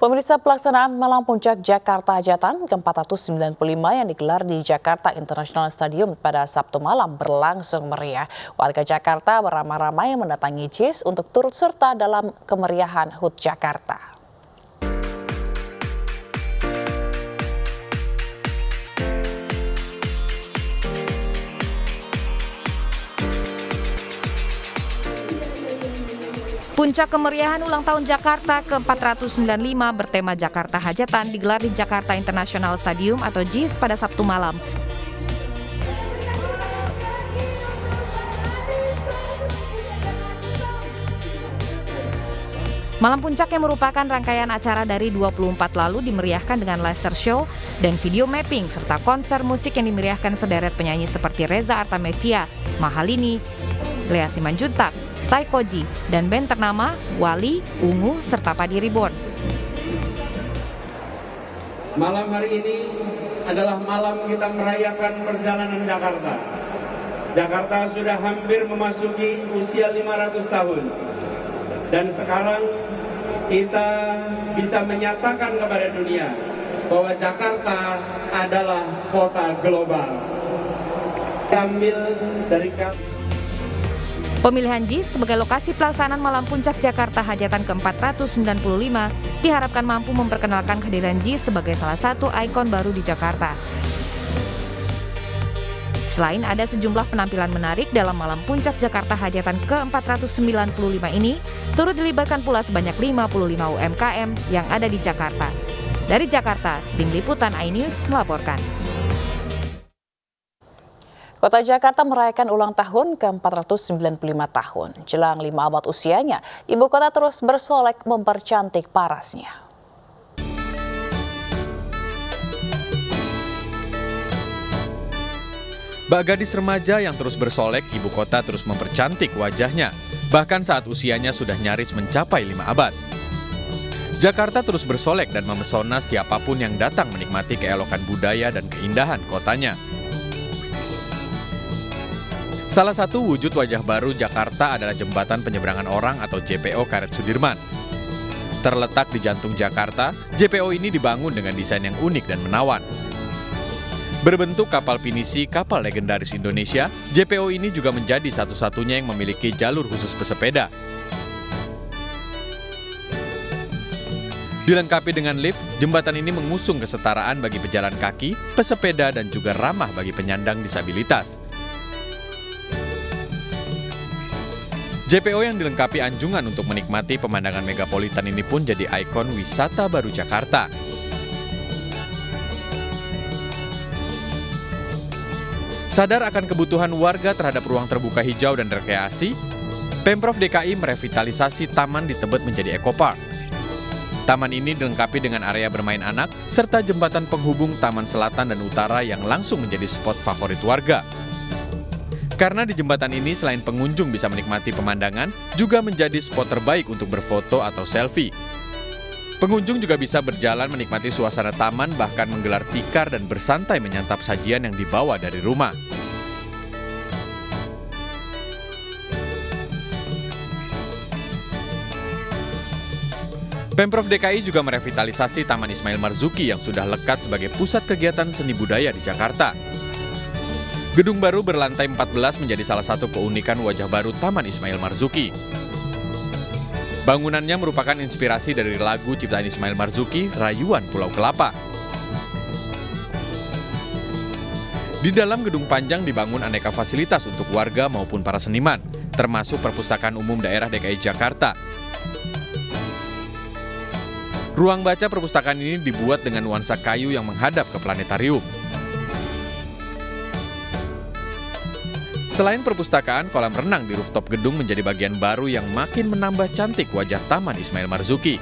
Pemirsa, pelaksanaan Malam Puncak Jakarta Hajatan ke-495 yang digelar di Jakarta International Stadium pada Sabtu malam berlangsung meriah. Warga Jakarta beramai-ramai mendatangi JIS untuk turut serta dalam kemeriahan HUT Jakarta. Puncak kemeriahan ulang tahun Jakarta ke-495 bertema Jakarta Hajatan digelar di Jakarta International Stadium atau JIS pada Sabtu malam. Malam Puncak yang merupakan rangkaian acara dari 24 lalu dimeriahkan dengan laser show dan video mapping serta konser musik yang dimeriahkan sederet penyanyi seperti Reza Artamevia, Mahalini, Lea Simanjuntak, Saikoji, dan band ternama Wali, Ungu, serta Padi Reborn. Malam hari ini adalah malam kita merayakan perjalanan Jakarta. Jakarta sudah hampir memasuki usia 500 tahun. Dan sekarang kita bisa menyatakan kepada dunia bahwa Jakarta adalah kota global. Ambil dari Pemilihan JIS sebagai lokasi pelaksanaan Malam Puncak Jakarta Hajatan ke-495 diharapkan mampu memperkenalkan kehadiran JIS sebagai salah satu ikon baru di Jakarta. Selain ada sejumlah penampilan menarik dalam Malam Puncak Jakarta Hajatan ke-495 ini, turut dilibatkan pula sebanyak 55 UMKM yang ada di Jakarta. Dari Jakarta, Tim Liputan iNews melaporkan. Kota Jakarta merayakan ulang tahun ke-495 tahun. Jelang 5 abad usianya, ibu kota terus bersolek mempercantik parasnya. Bak gadis remaja yang terus bersolek, ibu kota terus mempercantik wajahnya. Bahkan saat usianya sudah nyaris mencapai 5 abad. Jakarta terus bersolek dan memesona siapapun yang datang menikmati keelokan budaya dan keindahan kotanya. Salah satu wujud wajah baru Jakarta adalah Jembatan Penyeberangan Orang atau JPO Karet Sudirman. Terletak di jantung Jakarta, JPO ini dibangun dengan desain yang unik dan menawan. Berbentuk kapal pinisi, kapal legendaris Indonesia, JPO ini juga menjadi satu-satunya yang memiliki jalur khusus pesepeda. Dilengkapi dengan lift, jembatan ini mengusung kesetaraan bagi pejalan kaki, pesepeda, dan juga ramah bagi penyandang disabilitas. JPO yang dilengkapi anjungan untuk menikmati pemandangan megapolitan ini pun jadi ikon wisata baru Jakarta. Sadar akan kebutuhan warga terhadap ruang terbuka hijau dan rekreasi, Pemprov DKI merevitalisasi taman di Tebet menjadi ekopark. Taman ini dilengkapi dengan area bermain anak, serta jembatan penghubung Taman Selatan dan Utara yang langsung menjadi spot favorit warga. Karena di jembatan ini selain pengunjung bisa menikmati pemandangan, juga menjadi spot terbaik untuk berfoto atau selfie. Pengunjung juga bisa berjalan menikmati suasana taman, bahkan menggelar tikar dan bersantai menyantap sajian yang dibawa dari rumah. Pemprov DKI juga merevitalisasi Taman Ismail Marzuki yang sudah lekat sebagai pusat kegiatan seni budaya di Jakarta. Gedung baru berlantai 14 menjadi salah satu keunikan wajah baru Taman Ismail Marzuki. Bangunannya merupakan inspirasi dari lagu ciptaan Ismail Marzuki, Rayuan Pulau Kelapa. Di dalam gedung panjang dibangun aneka fasilitas untuk warga maupun para seniman, termasuk Perpustakaan Umum Daerah DKI Jakarta. Ruang baca perpustakaan ini dibuat dengan nuansa kayu yang menghadap ke planetarium. Selain perpustakaan, kolam renang di rooftop gedung menjadi bagian baru yang makin menambah cantik wajah Taman Ismail Marzuki.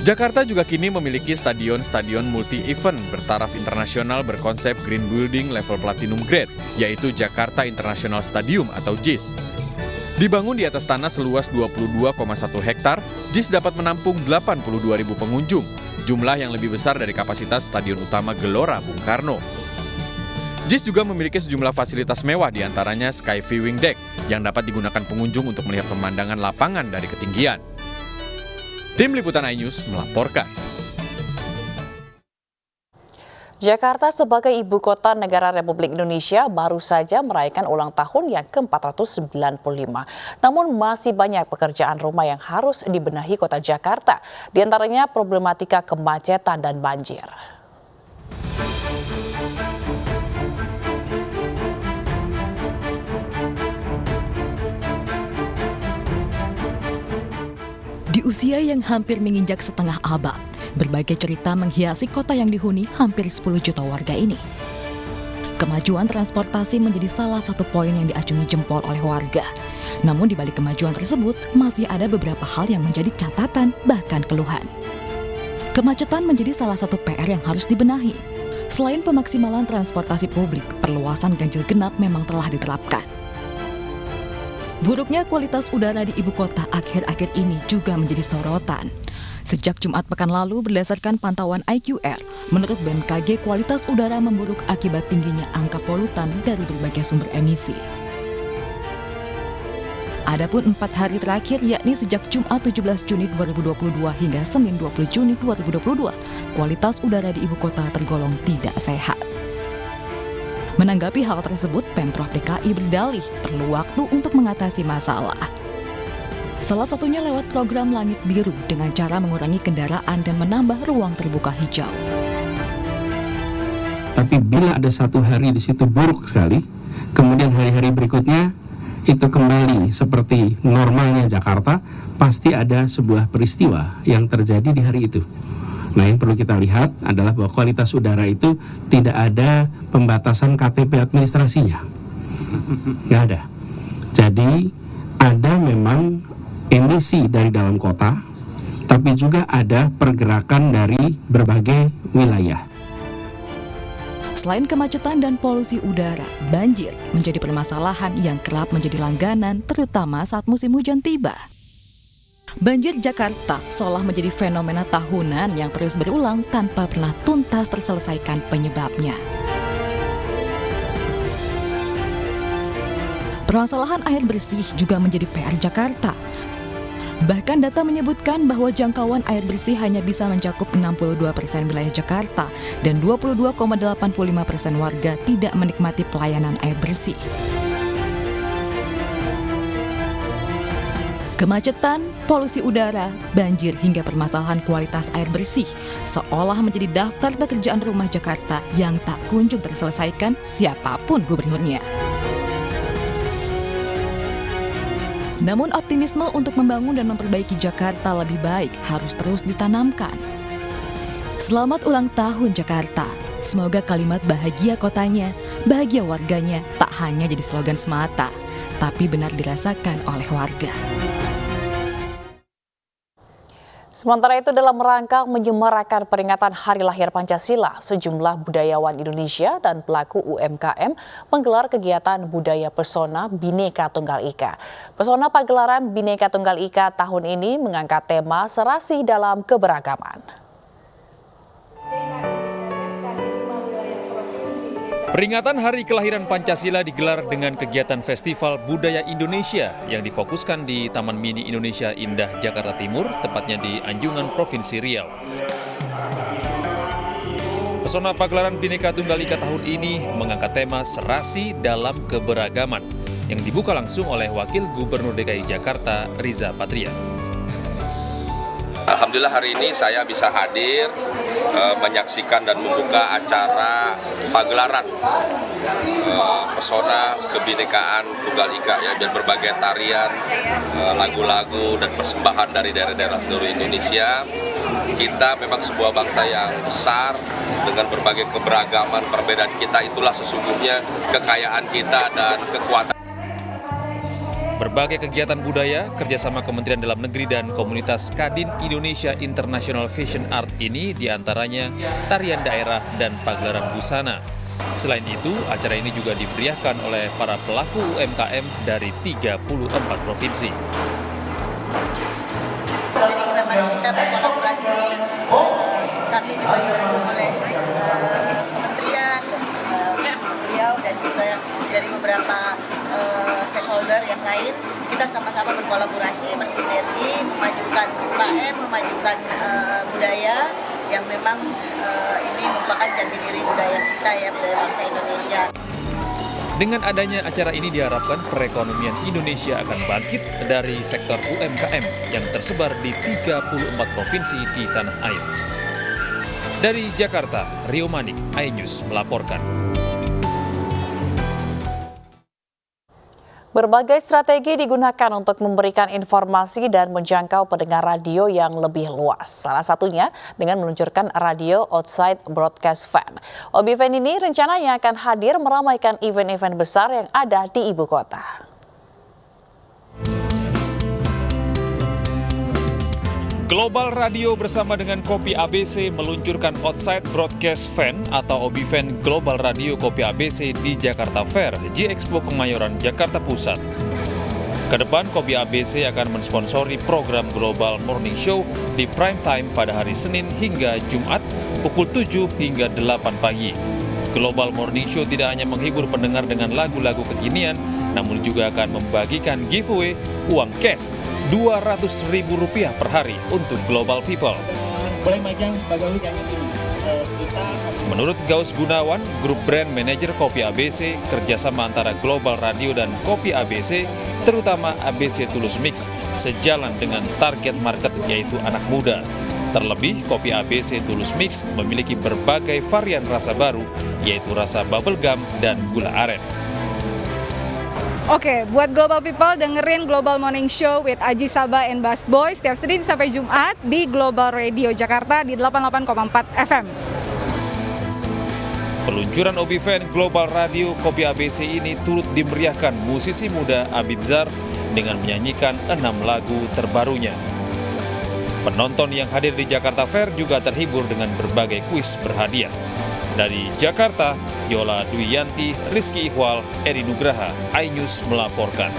Jakarta juga kini memiliki stadion-stadion multi-event bertaraf internasional berkonsep Green Building Level Platinum Grade, yaitu Jakarta International Stadium atau JIS. Dibangun di atas tanah seluas 22,1 hektar, JIS dapat menampung 82.000 pengunjung. Jumlah yang lebih besar dari kapasitas Stadion Utama Gelora Bung Karno. JIS juga memiliki sejumlah fasilitas mewah, diantaranya Sky Viewing Deck yang dapat digunakan pengunjung untuk melihat pemandangan lapangan dari ketinggian. Tim Liputan iNews melaporkan. Jakarta sebagai ibu kota negara Republik Indonesia baru saja merayakan ulang tahun yang ke-495. Namun masih banyak pekerjaan rumah yang harus dibenahi kota Jakarta, di antaranya problematika kemacetan dan banjir. Di usia yang hampir menginjak setengah abad, berbagai cerita menghiasi kota yang dihuni hampir 10 juta warga ini. Kemajuan transportasi menjadi salah satu poin yang diacungi jempol oleh warga. Namun di balik kemajuan tersebut, masih ada beberapa hal yang menjadi catatan, bahkan keluhan. Kemacetan menjadi salah satu PR yang harus dibenahi. Selain pemaksimalan transportasi publik, perluasan ganjil genap memang telah diterapkan. Buruknya kualitas udara di ibu kota akhir-akhir ini juga menjadi sorotan. Sejak Jumat pekan lalu, berdasarkan pantauan IQR, menurut BMKG kualitas udara memburuk akibat tingginya angka polutan dari berbagai sumber emisi. Adapun 4 hari terakhir, yakni sejak Jumat 17 Juni 2022 hingga Senin 20 Juni 2022, kualitas udara di ibu kota tergolong tidak sehat. Menanggapi hal tersebut, Pemprov DKI berdalih perlu waktu untuk mengatasi masalah. Salah satunya lewat program Langit Biru dengan cara mengurangi kendaraan dan menambah ruang terbuka hijau. Tapi bila ada satu hari di situ buruk sekali, kemudian hari-hari berikutnya itu kembali seperti normalnya Jakarta, pasti ada sebuah peristiwa yang terjadi di hari itu. Nah, yang perlu kita lihat adalah bahwa kualitas udara itu tidak ada pembatasan KTP administrasinya. Nggak ada. Jadi, ada memang emisi dari dalam kota, tapi juga ada pergerakan dari berbagai wilayah. Selain kemacetan dan polusi udara, banjir menjadi permasalahan yang kerap menjadi langganan, terutama saat musim hujan tiba. Banjir Jakarta seolah menjadi fenomena tahunan yang terus berulang tanpa pernah tuntas terselesaikan penyebabnya. Permasalahan air bersih juga menjadi PR Jakarta. Bahkan data menyebutkan bahwa jangkauan air bersih hanya bisa mencakup 62% wilayah Jakarta dan 22,85% warga tidak menikmati pelayanan air bersih. Kemacetan, polusi udara, banjir hingga permasalahan kualitas air bersih seolah menjadi daftar pekerjaan rumah Jakarta yang tak kunjung terselesaikan siapapun gubernurnya. Namun optimisme untuk membangun dan memperbaiki Jakarta lebih baik harus terus ditanamkan. Selamat ulang tahun Jakarta. Semoga kalimat bahagia kotanya, bahagia warganya tak hanya jadi slogan semata, tapi benar dirasakan oleh warga. Sementara itu, dalam rangka menyemarakan peringatan Hari Lahir Pancasila, sejumlah budayawan Indonesia dan pelaku UMKM menggelar kegiatan budaya pesona Bhinneka Tunggal Ika. Pesona pagelaran Bhinneka Tunggal Ika tahun ini mengangkat tema serasi dalam keberagaman. Peringatan Hari Kelahiran Pancasila digelar dengan kegiatan Festival Budaya Indonesia yang difokuskan di Taman Mini Indonesia Indah, Jakarta Timur, tepatnya di Anjungan, Provinsi Riau. Pesona pagelaran Bhinneka Tunggal Ika tahun ini mengangkat tema serasi dalam keberagaman yang dibuka langsung oleh Wakil Gubernur DKI Jakarta, Riza Patria. Alhamdulillah hari ini saya bisa hadir menyaksikan dan membuka acara pagelaran pesona kebinekaan Tunggal Ika ya, dan berbagai tarian, lagu-lagu dan persembahan dari daerah-daerah seluruh Indonesia. Kita memang sebuah bangsa yang besar dengan berbagai keberagaman perbedaan kita, itulah sesungguhnya kekayaan kita dan kekuatan. Berbagai kegiatan budaya kerjasama Kementerian Dalam Negeri dan komunitas Kadin Indonesia International Fashion Art ini diantaranya tarian daerah dan pagelaran busana. Selain itu, acara ini juga diberiakan oleh para pelaku UMKM dari 34 provinsi. Jadi kita berkolaborasi, kami juga didukung oleh kementerian, terkait, kita sama-sama berkolaborasi, bersinergi, memajukan UKM, memajukan budaya yang memang ini merupakan jati diri budaya kita ya, budaya bangsa Indonesia. Dengan adanya acara ini diharapkan perekonomian Indonesia akan bangkit dari sektor UMKM yang tersebar di 34 provinsi di tanah air. Dari Jakarta, Rio Manik, iNews melaporkan. Berbagai strategi digunakan untuk memberikan informasi dan menjangkau pendengar radio yang lebih luas. Salah satunya dengan meluncurkan radio Outside Broadcast Fan. OB-Fan ini rencananya akan hadir meramaikan event-event besar yang ada di ibu kota. Global Radio bersama dengan Kopi ABC meluncurkan Outside Broadcast Fan atau OB-Fan Global Radio Kopi ABC di Jakarta Fair, G-Expo Kemayoran, Jakarta Pusat. Kedepan, Kopi ABC akan mensponsori program Global Morning Show di prime time pada hari Senin hingga Jumat pukul 7 hingga 8 pagi. Global Morning Show tidak hanya menghibur pendengar dengan lagu-lagu kekinian, namun juga akan membagikan giveaway uang cash Rp200.000 per hari untuk Global People. Boleh mic-nya, Pak Gaus? Menurut Gaus Gunawan, Grup Brand Manager Kopi ABC, kerjasama antara Global Radio dan Kopi ABC, terutama ABC Tulus Mix, sejalan dengan target market yaitu anak muda. Terlebih, Kopi ABC Tulus Mix memiliki berbagai varian rasa baru, yaitu rasa bubble gum dan gula aren. Oke, buat Global People dengerin Global Morning Show with Aji Sabah and Bass Boy setiap Senin sampai Jumat di Global Radio Jakarta di 88,4 FM. Peluncuran OB-Fan Global Radio Kopi ABC ini turut dimeriahkan musisi muda Abidzar dengan menyanyikan 6 lagu terbarunya. Penonton yang hadir di Jakarta Fair juga terhibur dengan berbagai kuis berhadiah. Dari Jakarta, Yola Dwiyanti, Rizky Ihwal, Eri Nugraha, iNews melaporkan.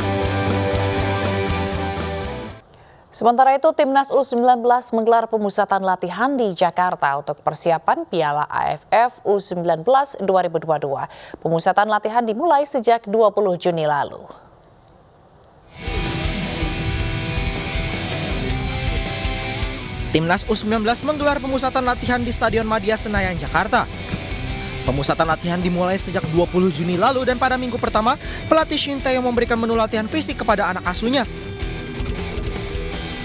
Sementara itu, Timnas U19 menggelar pemusatan latihan di Jakarta untuk persiapan Piala AFF U19 2022. Pemusatan latihan dimulai sejak 20 Juni lalu. Timnas U19 menggelar pemusatan latihan di Stadion Madia Senayan, Jakarta. Pemusatan latihan dimulai sejak 20 Juni lalu dan pada minggu pertama, pelatih Shin Tae-yong memberikan menu latihan fisik kepada anak asuhnya.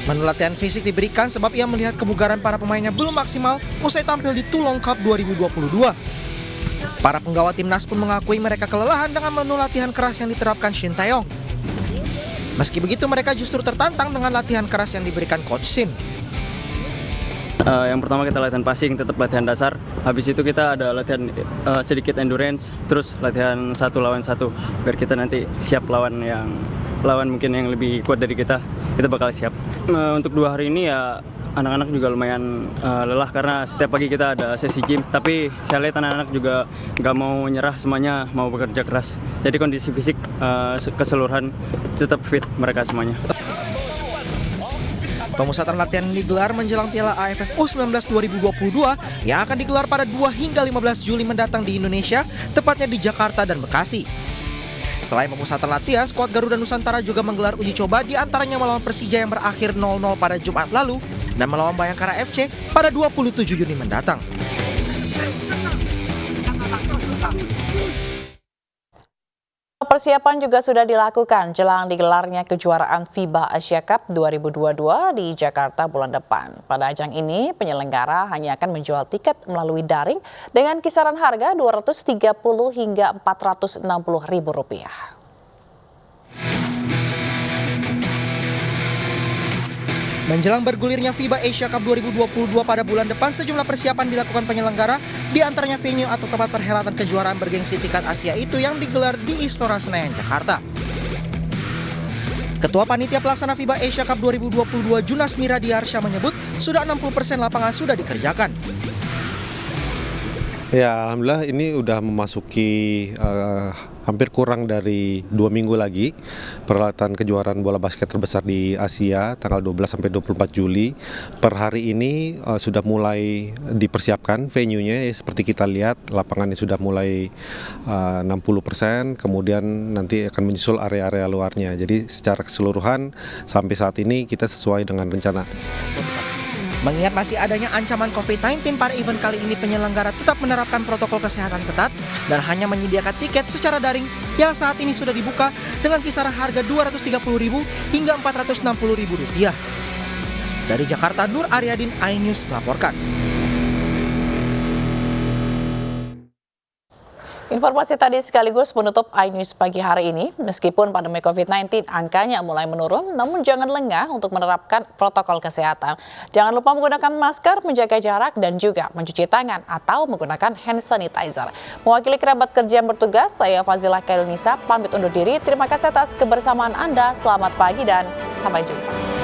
Menu latihan fisik diberikan sebab ia melihat kebugaran para pemainnya belum maksimal usai tampil di Toulon Cup 2022. Para penggawa timnas pun mengakui mereka kelelahan dengan menu latihan keras yang diterapkan Shin Tae-yong. Meski begitu, mereka justru tertantang dengan latihan keras yang diberikan Coach Shin. Yang pertama kita latihan passing, tetap latihan dasar. Habis itu kita ada latihan sedikit endurance, terus latihan 1 lawan 1 biar kita nanti siap lawan mungkin yang lebih kuat dari kita bakal siap. Untuk 2 hari ini ya anak-anak juga lumayan lelah karena setiap pagi kita ada sesi gym. Tapi saya lihat anak-anak juga nggak mau nyerah, semuanya mau bekerja keras. Jadi kondisi fisik keseluruhan tetap fit mereka semuanya. Pemusatan latihan digelar menjelang Piala AFF U19 2022 yang akan digelar pada 2 hingga 15 Juli mendatang di Indonesia, tepatnya di Jakarta dan Bekasi. Selain pemusatan latihan, skuad Garuda Nusantara juga menggelar uji coba, di antaranya melawan Persija yang berakhir 0-0 pada Jumat lalu dan melawan Bayangkara FC pada 27 Juni mendatang. Persiapan juga sudah dilakukan jelang digelarnya kejuaraan FIBA Asia Cup 2022 di Jakarta bulan depan. Pada ajang ini, penyelenggara hanya akan menjual tiket melalui daring dengan kisaran harga Rp230 hingga Rp460.000. Menjelang bergulirnya FIBA Asia Cup 2022 pada bulan depan, sejumlah persiapan dilakukan penyelenggara, di antaranya venue atau tempat perhelatan kejuaraan bergengsi tingkat Asia itu yang digelar di Istora Senayan, Jakarta. Ketua Panitia Pelaksana FIBA Asia Cup 2022 Junas Miradiarsya menyebut sudah 60% lapangan sudah dikerjakan. Ya, alhamdulillah ini udah memasuki hampir kurang dari 2 minggu lagi perhelatan kejuaraan bola basket terbesar di Asia tanggal 12 sampai 24 Juli. Per hari ini sudah mulai dipersiapkan venue-nya, ya, seperti kita lihat lapangannya sudah mulai 60%, kemudian nanti akan menyusul area-area luarnya. Jadi secara keseluruhan sampai saat ini kita sesuai dengan rencana. Mengingat masih adanya ancaman COVID-19, pada event kali ini penyelenggara tetap menerapkan protokol kesehatan ketat dan hanya menyediakan tiket secara daring yang saat ini sudah dibuka dengan kisaran harga Rp230.000 hingga Rp460.000. Dari Jakarta, Nur Aryadin, iNews melaporkan. Informasi tadi sekaligus menutup iNews pagi hari ini. Meskipun pandemi COVID-19 angkanya mulai menurun, namun jangan lengah untuk menerapkan protokol kesehatan. Jangan lupa menggunakan masker, menjaga jarak, dan juga mencuci tangan atau menggunakan hand sanitizer. Mewakili kerabat kerja yang bertugas, saya Fazilah Kailunisa pamit undur diri. Terima kasih atas kebersamaan Anda. Selamat pagi dan sampai jumpa.